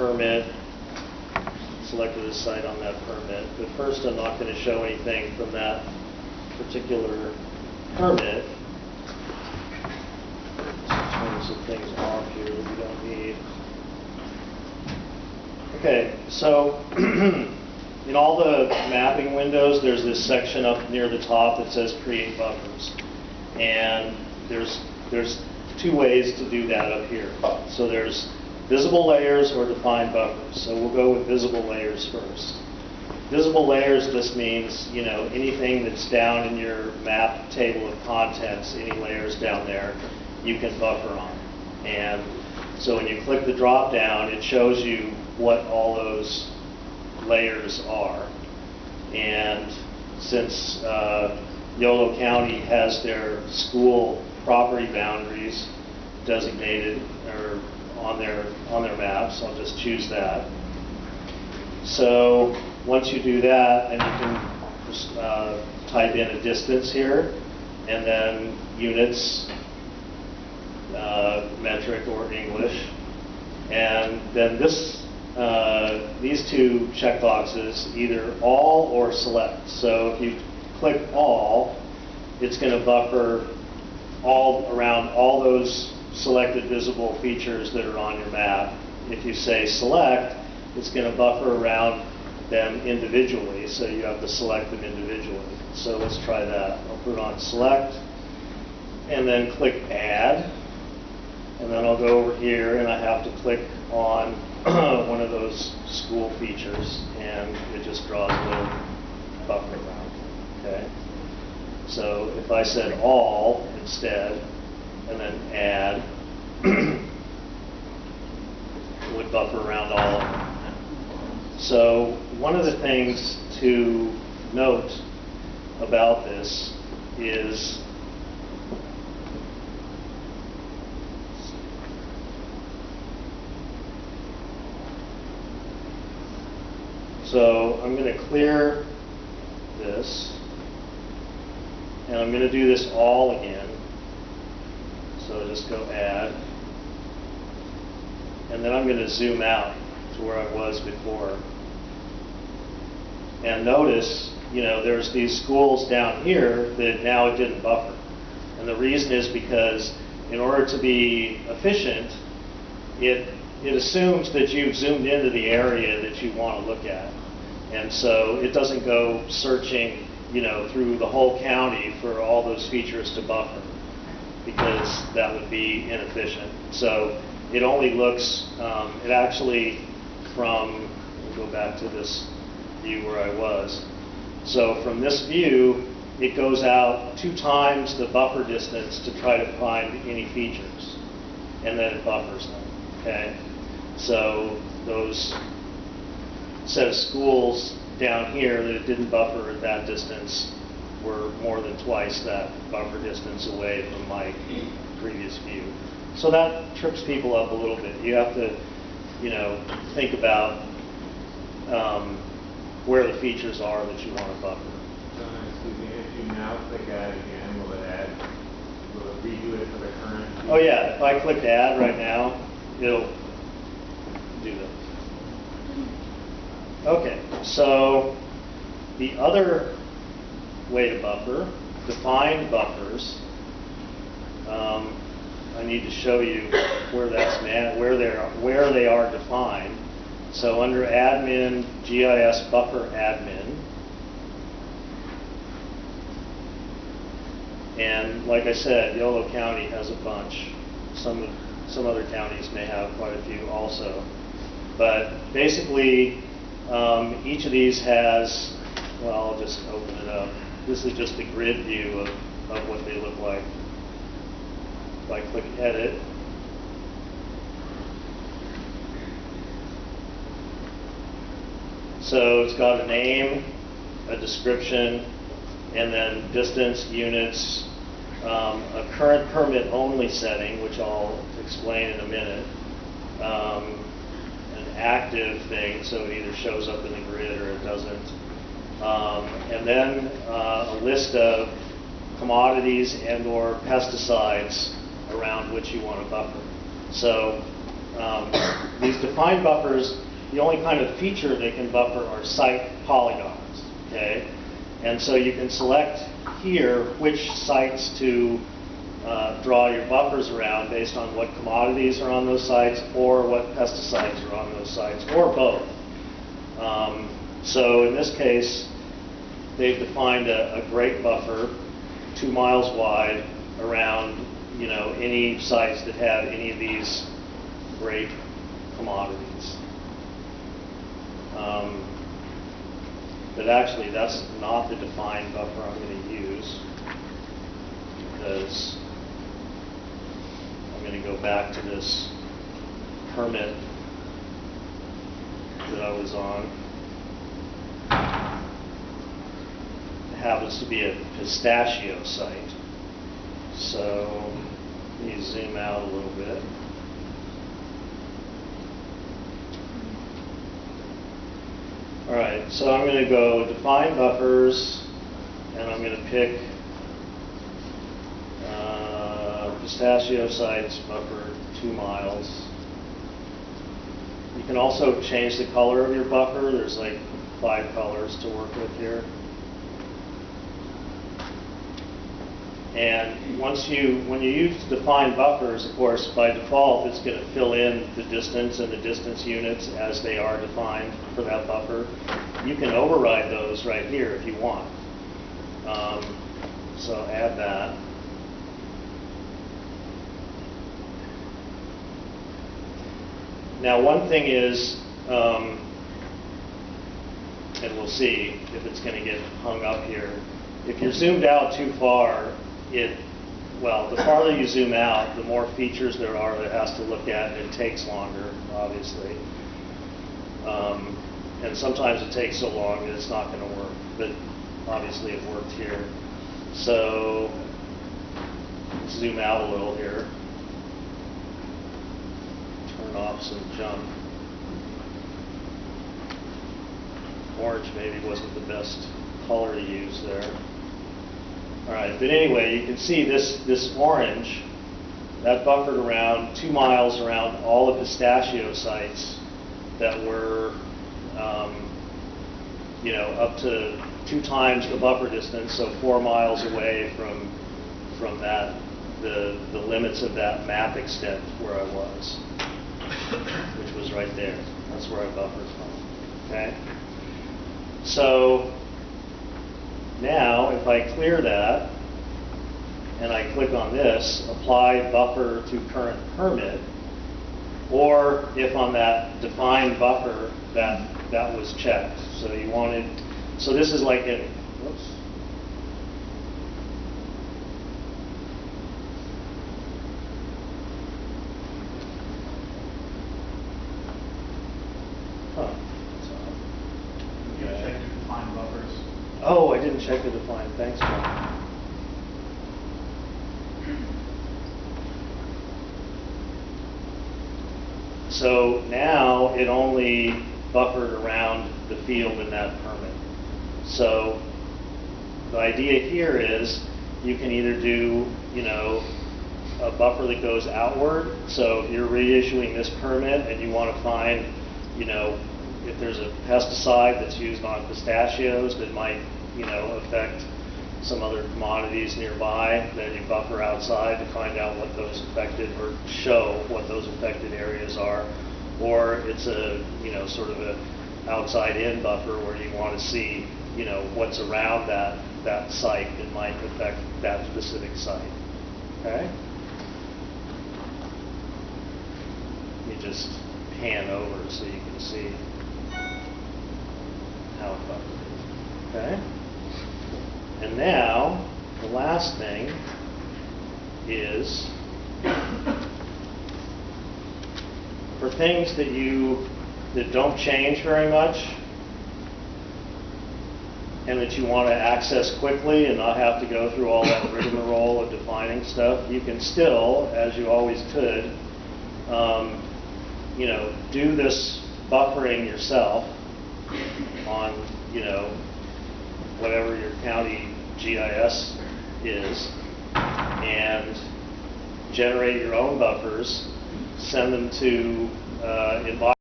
permit, selected a site on that permit. But first, I'm not going to show anything from that particular permit. Let's turn some things off here that we don't need. Okay, so in all the mapping windows, there's this section up near the top that says create buffers. And there's two ways to do that up here. So there's visible layers or defined buffers. So we'll go with visible layers first. Visible layers just means, you know, anything that's down in your map table of contents, any layers down there, you can buffer on. And so when you click the drop down, it shows you what all those layers are. And since Yolo County has their school property boundaries designated or on their maps, I'll just choose that. So once you do that, and you can just type in a distance here, and then units, metric or English, and then these two checkboxes, either all or select. So if you click all, it's going to buffer all around all those selected visible features that are on your map. If you say select, it's going to buffer around them individually, so you have to select them individually. So let's try that. I'll put on select, and then click add, and then I'll go over here and I have to click on one of those school features, and it just draws a little buffer around. Okay. So if I said all instead, and then add, it would buffer around all of them. So one of the things to note about this is so I'm going to clear this, and I'm going to do this all again. So just go add, and then I'm going to zoom out to where I was before. And notice, you know, there's these schools down here that now it didn't buffer. And the reason is because in order to be efficient, it assumes that you've zoomed into the area that you want to look at. And so it doesn't go searching, you know, through the whole county for all those features to buffer, because that would be inefficient. So it only looks, it actually from, we'll go back to this view where I was. So from this view, it goes out 2 times the buffer distance to try to find any features, and then it buffers them, okay? So those set of schools down here that it didn't buffer at that distance were more than twice that buffer distance away from my previous view. So that trips people up a little bit. You have to, you know, think about where the features are that you want to buffer. So, excuse me, if you now click add again, will it redo it for the current? Oh yeah, if I click add right now, it'll do that. Okay, so the other way to buffer, defined buffers. I need to show you where that's where they are defined. So under admin, GIS buffer admin, and like I said, Yolo County has a bunch. Some other counties may have quite a few also, but basically each of these has, well, I'll just open it up. This is just a grid view of what they look like. If I click edit, so it's got a name, a description, and then distance, units, a current permit only setting, which I'll explain in a minute, an active thing, so it either shows up in the grid or it doesn't, and then a list of commodities and or pesticides around which you want to buffer. So These defined buffers, the only kind of feature they can buffer are site polygons, okay? And so you can select here which sites to draw your buffers around based on what commodities are on those sites or what pesticides are on those sites, or both. So in this case, they've defined a grape buffer 2 miles wide around, you know, any sites that have any of these grape commodities. But actually, that's not the defined buffer I'm going to use, because I'm going to go back to this permit that I was on. It happens to be a pistachio site. So let me zoom out a little bit. All right, so I'm going to go define buffers, and I'm going to pick pistachio sites buffer 2 miles. You can also change the color of your buffer. There's like 5 colors to work with here. And when you use define buffers, of course, by default, it's going to fill in the distance and the distance units as they are defined for that buffer. You can override those right here if you want. So add that. Now, one thing is, and we'll see if it's going to get hung up here. If you're zoomed out too far, the farther you zoom out, the more features there are that it has to look at, and it takes longer, obviously. And sometimes it takes so long that it's not going to work, but obviously it worked here. So zoom out a little here. Turn off some junk. Orange maybe wasn't the best color to use there. All right, but anyway, you can see this orange, that buffered around 2 miles around all the pistachio sites that were, you know, up to 2 times the buffer distance, so 4 miles away from that, the limits of that map extent where I was, which was right there. That's where I buffered from. Okay. So now, if I clear that, and I click on this, apply buffer to current permit, or if on that defined buffer that was checked. So you wanted, so this is like a, whoops. Huh. You check your defined buffers. Oh, I didn't check the define. Thanks, John. So now it only buffered around the field in that permit. So the idea here is you can either do, you know, a buffer that goes outward. So if you're reissuing this permit and you want to find, you know, if there's a pesticide that's used on pistachios that might, you know, affect some other commodities nearby, then you buffer outside to find out what those affected, or show what those affected areas are. Or it's a, you know, sort of a outside-in buffer where you want to see, you know, what's around that site that might affect that specific site. Okay? You just pan over so you can see how it buffered. Okay? And now, the last thing is for things that don't change very much and that you want to access quickly and not have to go through all that rigmarole of defining stuff, you can still, as you always could, you know, do this buffering yourself on, you know, whatever your county GIS is, and generate your own buffers send them to inbox